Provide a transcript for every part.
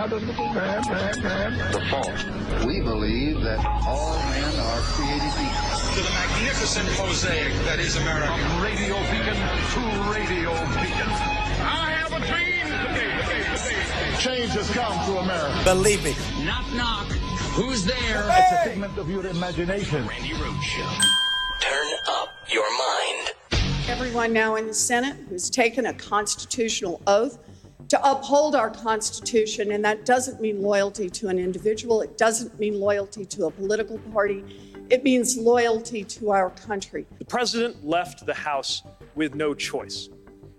The fault. We believe that all men are created equal. To the magnificent mosaic that is America. From radio beacon to radio beacon. I have a dream. Change has come to America. Believe me. Knock, knock. Who's there? Hey! It's a figment of your imagination. Randi Rhodes Show. Turn up your mind. Everyone now in the Senate who's taken a constitutional oath to uphold our Constitution, and that doesn't mean loyalty to an individual. It doesn't mean loyalty to a political party. It means loyalty to our country. The president left the House with no choice.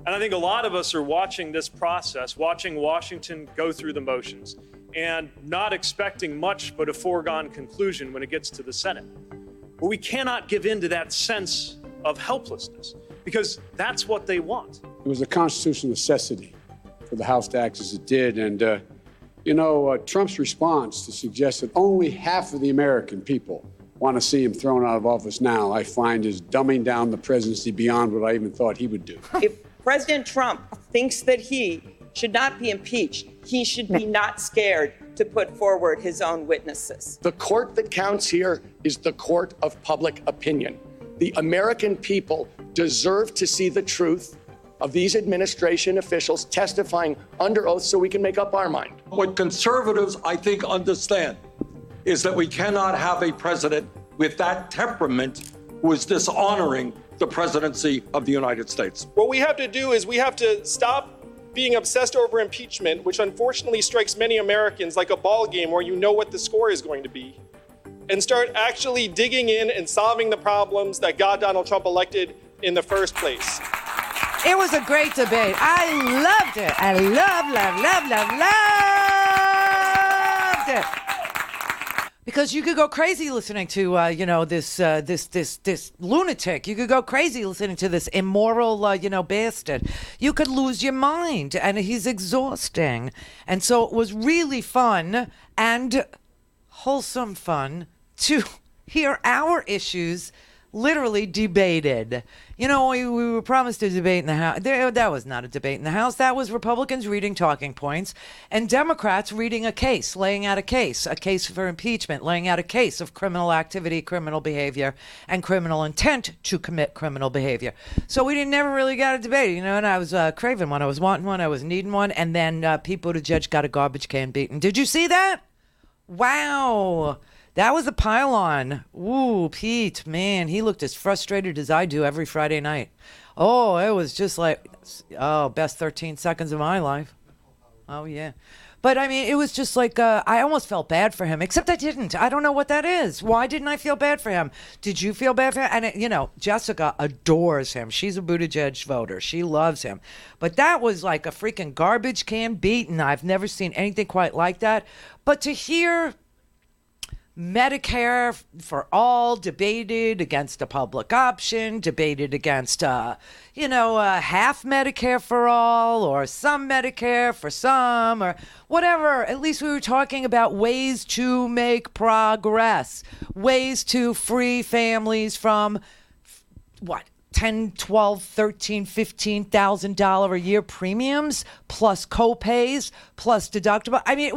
And I think a lot of us are watching this process, watching Washington go through the motions, and not expecting much but a foregone conclusion when it gets to the Senate. But we cannot give in to that sense of helplessness, because that's what they want. It was a constitutional necessity for the House to act as it did. And, Trump's response to suggest that only half of the American people want to see him thrown out of office now, I find is dumbing down the presidency beyond what I even thought he would do. If President Trump thinks that he should not be impeached, he should be not scared to put forward his own witnesses. The court that counts here is the court of public opinion. The American people deserve to see the truth of these administration officials testifying under oath so we can make up our mind. What conservatives, I think, understand is that we cannot have a president with that temperament who is dishonoring the presidency of the United States. What we have to do is we have to stop being obsessed over impeachment, which unfortunately strikes many Americans like a ball game where you know what the score is going to be, and start actually digging in and solving the problems that got Donald Trump elected in the first place. It was a great debate. I loved it. I loved it. Because you could go crazy listening to, this lunatic. You could go crazy listening to this immoral, bastard. You could lose your mind, and he's exhausting. And so it was really fun and wholesome fun to hear our issues literally debated. We were promised a debate in the House. That was not a debate in the House. That was Republicans reading talking points and Democrats reading a case, laying out a case for impeachment, laying out a case of criminal activity, criminal behavior, and criminal intent to commit criminal behavior. So we never really got a debate, and I was craving one. I was wanting one. I was needing one. And then Pete Buttigieg got a garbage can beaten. Did you see that? Wow. That was a pile-on. Ooh, Pete, man, he looked as frustrated as I do every Friday night. Oh, it was just like, best 13 seconds of my life. Oh, yeah. But, it was just like, I almost felt bad for him, except I didn't. I don't know what that is. Why didn't I feel bad for him? Did you feel bad for him? And, Jessica adores him. She's a Buttigieg voter. She loves him. But that was like a freaking garbage can beaten. I've never seen anything quite like that. But to hear Medicare for all debated against a public option, debated against, half Medicare for all or some Medicare for some or whatever. At least we were talking about ways to make progress, ways to free families from $10, $12, $13, $15,000 a year premiums plus co-pays plus deductible. It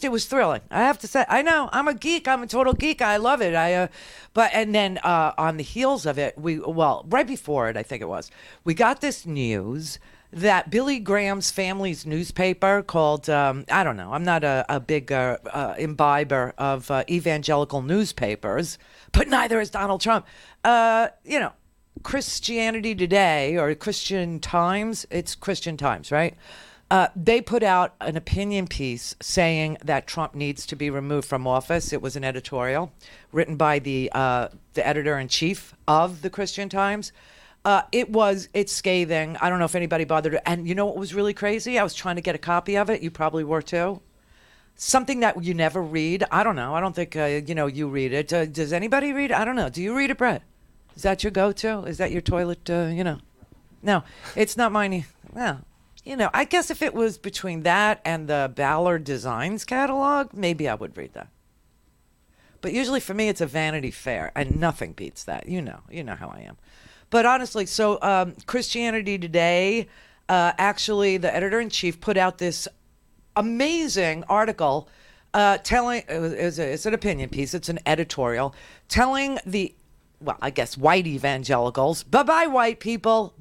was thrilling. I have to say, I know I'm a geek. I'm a total geek. I love it. And then on the heels of it, right before it, I think it was, we got this news that Billy Graham's family's newspaper called, I don't know, I'm not a big imbiber of evangelical newspapers, but neither is Donald Trump. Christianity Today or Christian Times, it's Christian Times, right? They put out an opinion piece saying that Trump needs to be removed from office. It was an editorial written by the editor-in-chief of the Christian Times. It's scathing. I don't know if anybody bothered. And you know what was really crazy? I was trying to get a copy of it. You probably were too. Something that you never read. I don't know. I don't think, you read it. Does anybody read it? I don't know. Do you read it, Brett? Is that your go-to? Is that your toilet, No, it's not mine. Well, I guess if it was between that and the Ballard Designs catalog, maybe I would read that. But usually for me, it's a Vanity Fair, and nothing beats that. You know how I am. But honestly, so Christianity Today, actually, the editor-in-chief put out this amazing article telling, it's an opinion piece, it's an editorial, telling I guess white evangelicals, bye-bye white people,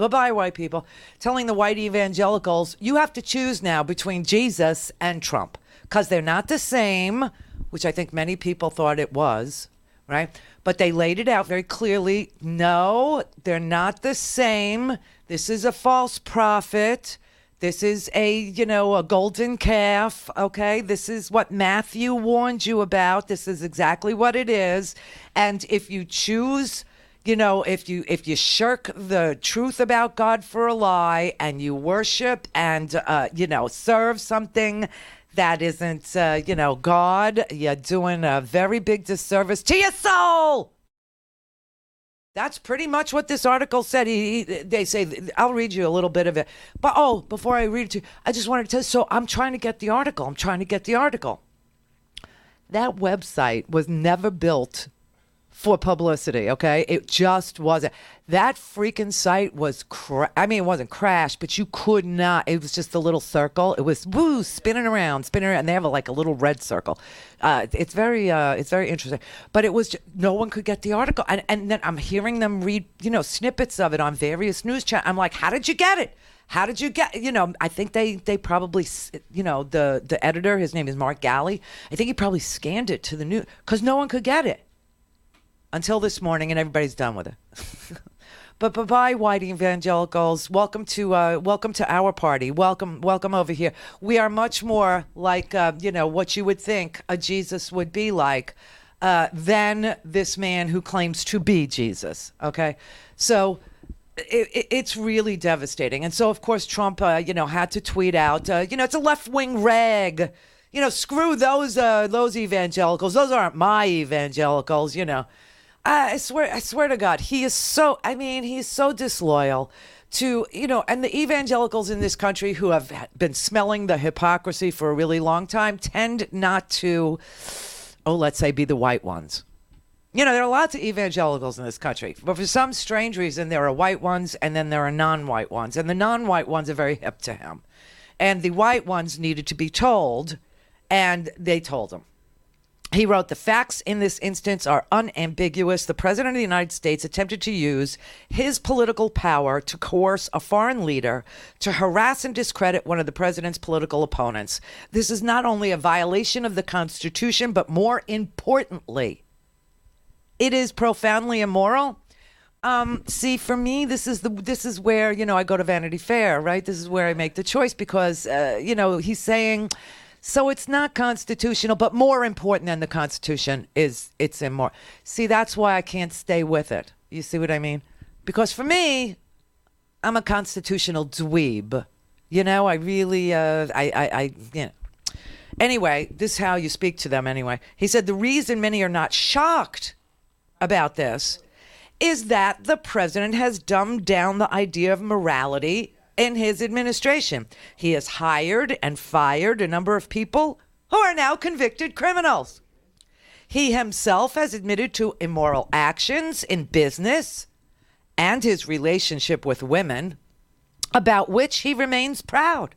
telling the white evangelicals, you have to choose now between Jesus and Trump, because they're not the same, which I think many people thought it was, right? But they laid it out very clearly. No, they're not the same. This is a false prophet. This is a golden calf, okay? This is what Matthew warned you about. This is exactly what it is. And if you choose, if you shirk the truth about God for a lie and you worship and, serve something that isn't, God, you're doing a very big disservice to your soul. That's pretty much what this article said. They say, I'll read you a little bit of it. But, before I read it to you, I just wanted to tell you, so I'm trying to get the article. That website was never built for publicity, okay? It just wasn't. That freaking site was, it wasn't crashed, but you could not. It was just a little circle. It was, spinning around. And they have a little red circle. It's very interesting. But it was, no one could get the article. And then I'm hearing them read, snippets of it on various news channels. I'm like, how did you get it? How did you get, I think they probably, the editor, his name is Mark Galley. I think he probably scanned it to the news because no one could get it. Until this morning, and everybody's done with it. But bye-bye, white evangelicals. Welcome to our party. Welcome over here. We are much more like, what you would think a Jesus would be like than this man who claims to be Jesus, okay? So it's really devastating. And so, of course, Trump, had to tweet out, it's a left-wing rag. Screw those evangelicals. Those aren't my evangelicals, I swear to God, he's so disloyal to, and the evangelicals in this country who have been smelling the hypocrisy for a really long time tend not to, let's say, be the white ones. There are lots of evangelicals in this country, but for some strange reason, there are white ones and then there are non-white ones. And the non-white ones are very hip to him. And the white ones needed to be told, and they told him. He wrote, the facts in this instance are unambiguous. The president of the United States attempted to use his political power to coerce a foreign leader to harass and discredit one of the president's political opponents. This is not only a violation of the Constitution, but more importantly, it is profoundly immoral. See, for me, this is where, I go to Vanity Fair, right? This is where I make the choice because, he's saying, so it's not constitutional, but more important than the Constitution is it's immoral. See, that's why I can't stay with it. You see what I mean? Because for me, I'm a constitutional dweeb. I really, Anyway, this is how you speak to them anyway. He said the reason many are not shocked about this is that the president has dumbed down the idea of morality in his administration. He has hired and fired a number of people who are now convicted criminals. He himself has admitted to immoral actions in business and his relationship with women, about which he remains proud.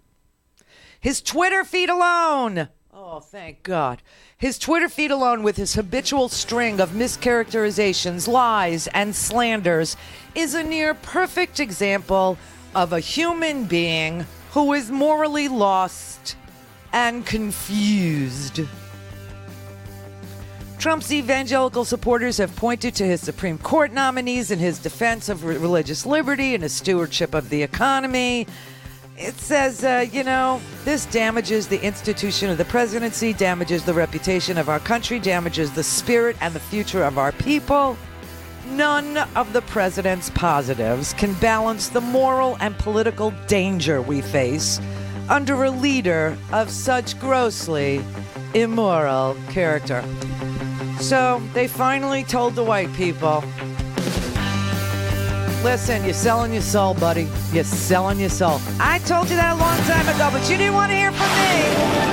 His Twitter feed alone, oh, thank God. His Twitter feed alone, with his habitual string of mischaracterizations, lies, and slanders, is a near perfect example of a human being who is morally lost and confused. Trump's evangelical supporters have pointed to his Supreme Court nominees in his defense of religious liberty and his stewardship of the economy. It says, this damages the institution of the presidency, damages the reputation of our country, damages the spirit and the future of our people. None of the president's positives can balance the moral and political danger we face under a leader of such grossly immoral character. So they finally told the white people, listen, you're selling your soul, buddy. You're selling your soul. I told you that a long time ago, but you didn't want to hear from me.